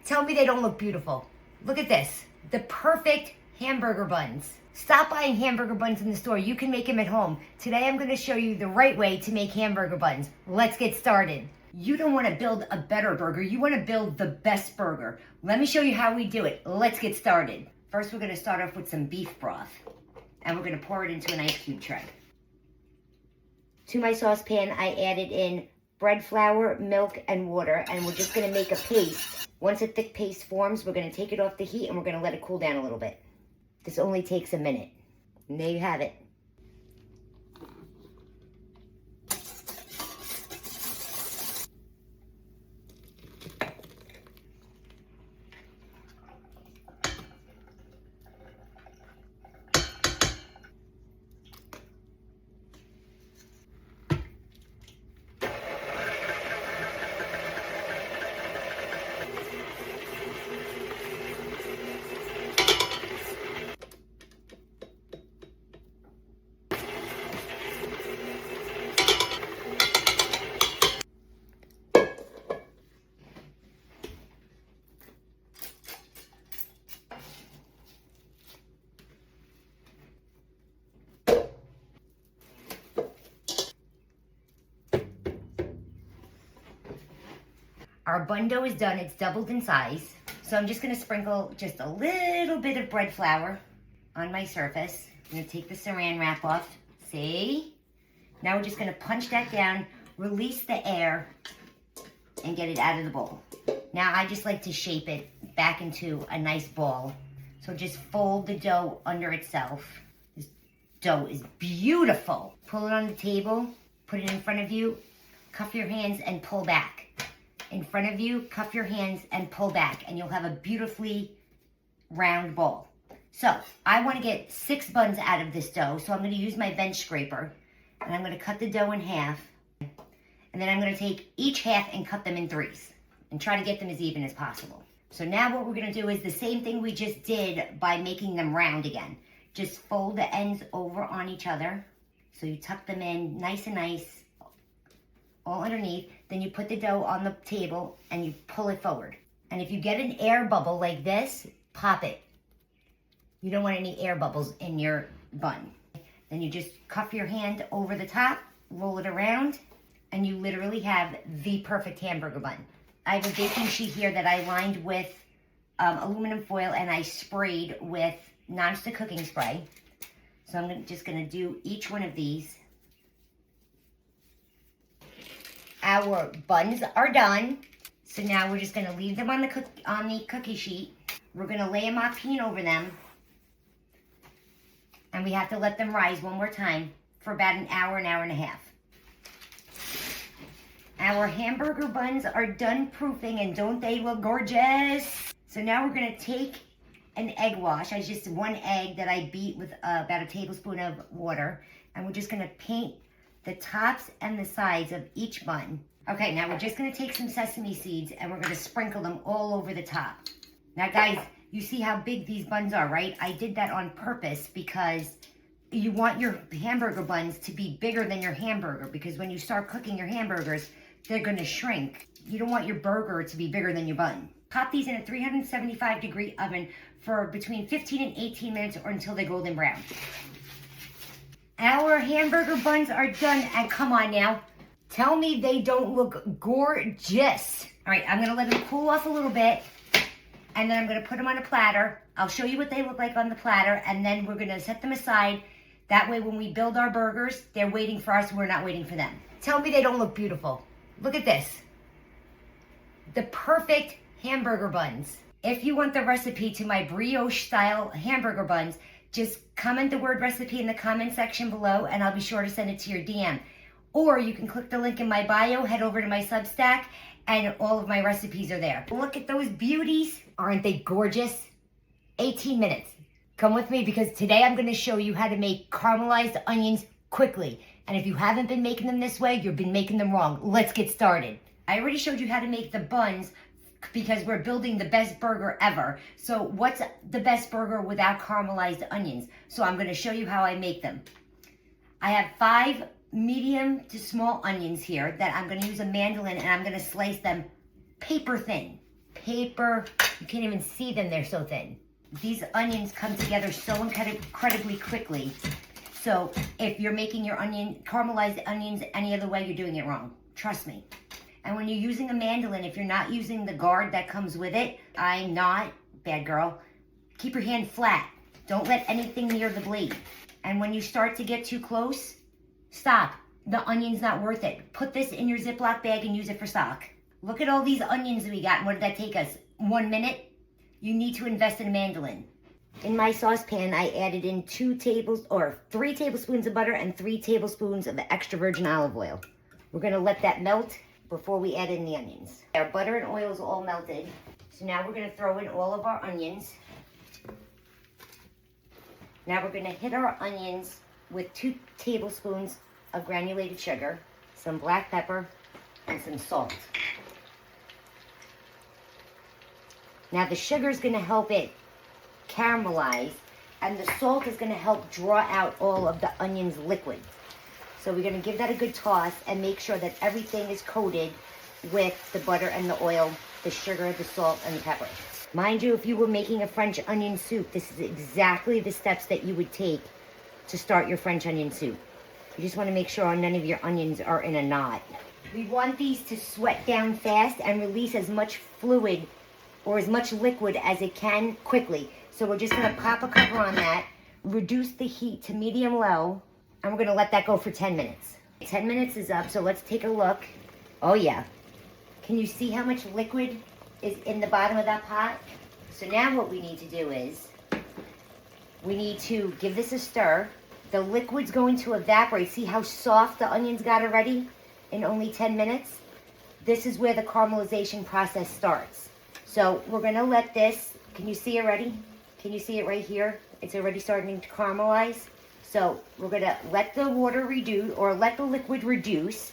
Tell me they don't look beautiful. Look at this. The perfect hamburger buns. Stop buying hamburger buns in the store. You can make them at home. Today I'm going to show you the right way to make hamburger buns. Let's get started. You don't want to build a better burger. You want to build the best burger. Let me show you how we do it. Let's get started. First, we're going to start off with some beef broth. And we're going to pour it into an ice cube tray. To my saucepan, I added in bread flour, milk, and water. And we're just going to make a paste. Once a thick paste forms, we're going to take it off the heat and we're going to let it cool down a little bit. This only takes a minute. And there you have it. Our bun dough is done. It's doubled in size. So I'm just going to sprinkle just a little bit of bread flour on my surface. I'm going to take the saran wrap off. See? Now we're just going to punch that down, release the air, and get it out of the bowl. Now I just like to shape it back into a nice ball. So just fold the dough under itself. This dough is beautiful. Pull it on the table, put it in front of you, cuff your hands, and pull back. In front of you, cuff your hands and pull back, and you'll have a beautifully round ball. So I want to get 6 buns out of this dough, so I'm going to use my bench scraper, and I'm going to cut the dough in half, and then I'm going to take each half and cut them in 3s, and try to get them as even as possible. So now what we're going to do is the same thing we just did by making them round again. Just fold the ends over on each other, so you tuck them in nice and nice, all underneath. Then you put the dough on the table and you pull it forward. And if you get an air bubble like this, pop it. You don't want any air bubbles in your bun. Then you just cuff your hand over the top, roll it around, and you literally have the perfect hamburger bun. I have a baking sheet here that I lined with aluminum foil and I sprayed with nonstick cooking spray. So I'm just gonna do each one of these. Our buns are done. So now we're just going to leave them on the cookie sheet. We're going to lay a mop-peen over them. And we have to let them rise one more time for about an hour and a half. Our hamburger buns are done proofing, and don't they look gorgeous? So now we're going to take an egg wash. I just 1 egg that I beat with about a tablespoon of water. And we're just going to paint the tops and the sides of each bun. Okay, now we're just gonna take some sesame seeds and we're gonna sprinkle them all over the top. Now guys, you see how big these buns are, right? I did that on purpose because you want your hamburger buns to be bigger than your hamburger, because when you start cooking your hamburgers, they're gonna shrink. You don't want your burger to be bigger than your bun. Pop these in a 375-degree oven for between 15 and 18 minutes or until they're golden brown. Our hamburger buns are done, and come on now, tell me they don't look gorgeous. All right, I'm gonna let them cool off a little bit, and then I'm gonna put them on a platter. I'll show you what they look like on the platter, and then we're gonna set them aside. That way when we build our burgers, they're waiting for us, we're not waiting for them. Tell me they don't look beautiful. Look at this. The perfect hamburger buns. If you want the recipe to my brioche-style hamburger buns, just comment the word recipe in the comment section below and I'll be sure to send it to your DM. Or you can click the link in my bio, head over to my Substack, and all of my recipes are there. Look at those beauties. Aren't they gorgeous? 18 minutes. Come with me because today I'm going to show you how to make caramelized onions quickly. And if you haven't been making them this way, you've been making them wrong. Let's get started. I already showed you how to make the buns because we're building the best burger ever. So what's the best burger without caramelized onions? So I'm going to show you how I make them. I have 5 medium to small onions here that I'm going to use a mandolin and I'm going to slice them paper thin. paper. You can't even see them, they're so thin. These onions come together so incredibly quickly. So if you're making your caramelized onions any other way, you're doing it wrong. Trust me. And when you're using a mandolin, if you're not using the guard that comes with it, I'm not, bad girl, keep your hand flat. Don't let anything near the blade. And when you start to get too close, stop. The onion's not worth it. Put this in your Ziploc bag and use it for stock. Look at all these onions we got. And what did that take us? 1 minute? You need to invest in a mandolin. In my saucepan, I added in 3 tablespoons of butter and 3 tablespoons of extra virgin olive oil. We're gonna let that melt before we add in the onions. Our butter and oil is all melted. So now we're gonna throw in all of our onions. Now we're gonna hit our onions with 2 tablespoons of granulated sugar, some black pepper, and some salt. Now the sugar is gonna help it caramelize, and the salt is gonna help draw out all of the onion's liquid. So we're gonna give that a good toss and make sure that everything is coated with the butter and the oil, the sugar, the salt, and the pepper. Mind you, if you were making a French onion soup, this is exactly the steps that you would take to start your French onion soup. You just want to make sure none of your onions are in a knot. We want these to sweat down fast and release as much fluid or as much liquid as it can quickly. So we're just going to pop a cover on that, reduce the heat to medium-low, and we're going to let that go for 10 minutes. 10 minutes is up, so let's take a look. Oh yeah. Can you see how much liquid is in the bottom of that pot? So now what we need to do is, we need to give this a stir. The liquid's going to evaporate. See how soft the onions got already in only 10 minutes? This is where the caramelization process starts. So we're gonna let this, can you see already? Can you see it right here? It's already starting to caramelize. So we're gonna let the water reduce, or let the liquid reduce,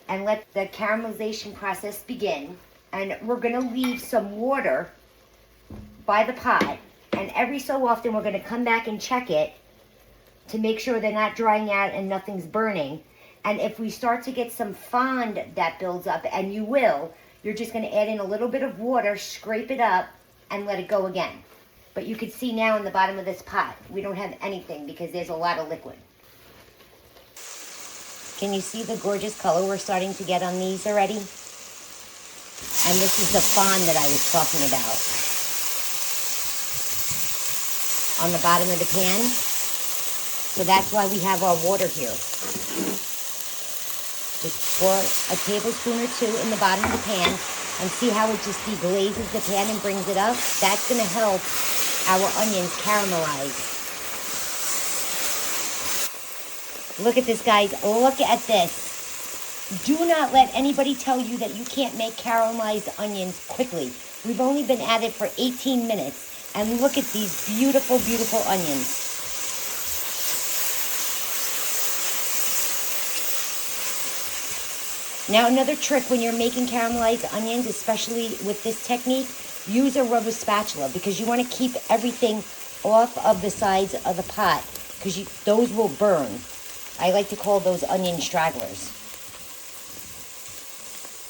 and let the caramelization process begin. And we're gonna leave some water by the pot, and every so often we're gonna come back and check it to make sure they're not drying out and nothing's burning. And if we start to get some fond that builds up, and you will, you're just gonna add in a little bit of water, scrape it up, and let it go again. But you can see now in the bottom of this pot, we don't have anything because there's a lot of liquid. Can you see the gorgeous color we're starting to get on these already? And this is the fond that I was talking about. On the bottom of the pan. So that's why we have our water here. Just pour a tablespoon or 2 in the bottom of the pan and see how it just deglazes the pan and brings it up. That's gonna help our onions caramelize. Look at this, guys. Look at this. Do not let anybody tell you that you can't make caramelized onions quickly. We've only been at it for 18 minutes, and look at these beautiful, beautiful onions. Now, another trick when you're making caramelized onions, especially with this technique, use a rubber spatula, because you want to keep everything off of the sides of the pot, because those will burn. I like to call those onion stragglers.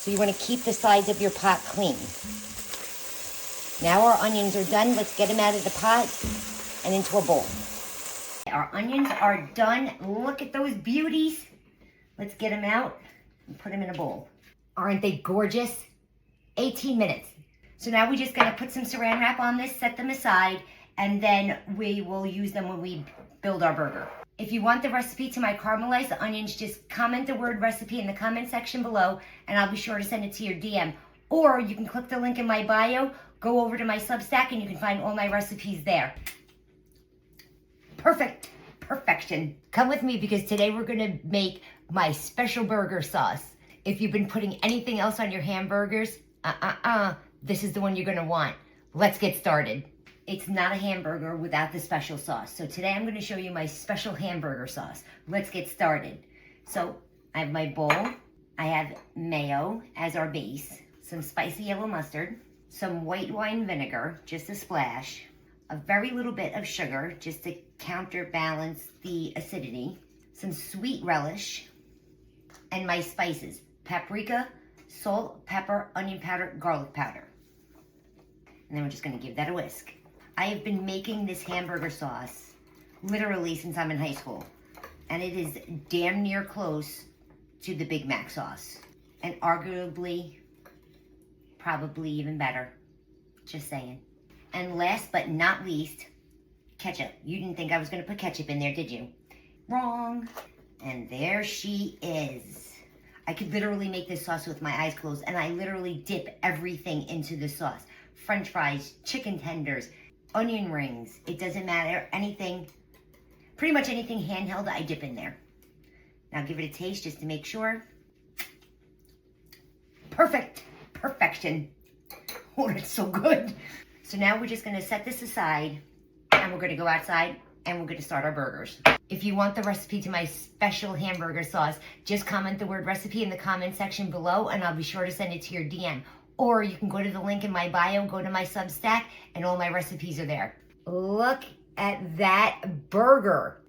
So you want to keep the sides of your pot clean. Now our onions are done. Let's get them out of the pot and into a bowl. Our onions are done. Look at those beauties. Let's get them out and put them in a bowl. Aren't they gorgeous? 18 minutes. So now we just gotta put some saran wrap on this, set them aside, and then we will use them when we build our burger. If you want the recipe to my caramelized onions, just comment the word recipe in the comment section below, and I'll be sure to send it to your DM. Or you can click the link in my bio, go over to my Substack, and you can find all my recipes there. Perfect. Perfection. Come with me, because today we're gonna make my special burger sauce. If you've been putting anything else on your hamburgers, this is the one you're gonna want. Let's get started. It's not a hamburger without the special sauce. So today I'm gonna show you my special hamburger sauce. Let's get started. So I have my bowl. I have mayo as our base, some spicy yellow mustard, some white wine vinegar, just a splash, a very little bit of sugar, just to counterbalance the acidity, some sweet relish, and my spices, paprika, salt, pepper, onion powder, garlic powder. And then we're just gonna give that a whisk. I have been making this hamburger sauce literally since I'm in high school. And it is damn near close to the Big Mac sauce. And arguably, probably even better. Just saying. And last but not least, ketchup. You didn't think I was gonna put ketchup in there, did you? Wrong. And there she is. I could literally make this sauce with my eyes closed, and I literally dip everything into the sauce. French fries, chicken tenders, onion rings. It doesn't matter. Anything, pretty much anything handheld, I dip in there. Now give it a taste just to make sure. Perfect. Perfection. Oh, it's so good. So now we're just gonna set this aside, and we're gonna go outside, and we're gonna start our burgers. If you want the recipe to my special hamburger sauce, just comment the word recipe in the comment section below, and I'll be sure to send it to your DM. Or you can go to the link in my bio, go to my Substack, and all my recipes are there. Look at that burger.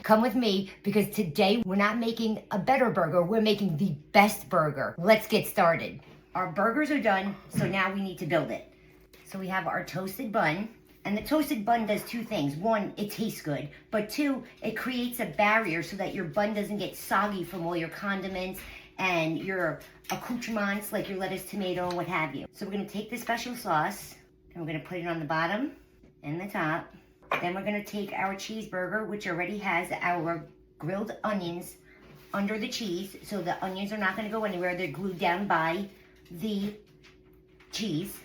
Come with me, because today we're not making a better burger, we're making the best burger. Let's get started. Our burgers are done, so now we need to build it. So we have our toasted bun, and the toasted bun does two things. One, it tastes good, but two, it creates a barrier so that your bun doesn't get soggy from all your condiments and your accoutrements, like your lettuce, tomato, and what have you. So we're gonna take the special sauce, and we're gonna put it on the bottom and the top. Then we're gonna take our cheeseburger, which already has our grilled onions under the cheese, so the onions are not gonna go anywhere. They're glued down by the cheese.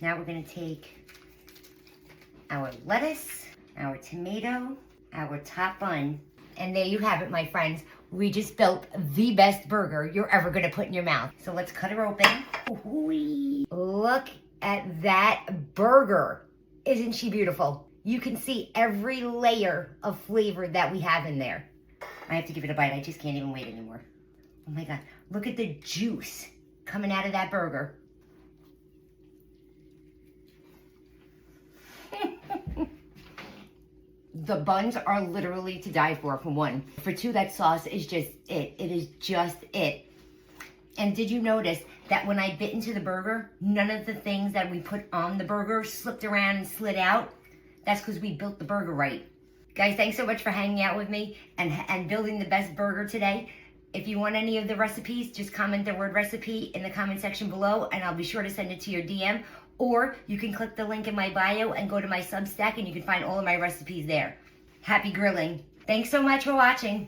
Now we're gonna take our lettuce, our tomato, our top bun, and there you have it, my friends. We just built the best burger you're ever gonna put in your mouth. So let's cut her open. Ooh-wee. Look at that burger. Isn't she beautiful? You can see every layer of flavor that we have in there. I have to give it a bite. I just can't even wait anymore. Oh my God, look at the juice coming out of that burger. The buns are literally to die for one. For two, that sauce is just it. It is just it. And did you notice that when I bit into the burger, none of the things that we put on the burger slipped around and slid out? That's because we built the burger right. Guys, thanks so much for hanging out with me and building the best burger today. If you want any of the recipes, just comment the word recipe in the comment section below, and I'll be sure to send it to your DM. Or you can click the link in my bio and go to my Substack, and you can find all of my recipes there. Happy grilling. Thanks so much for watching.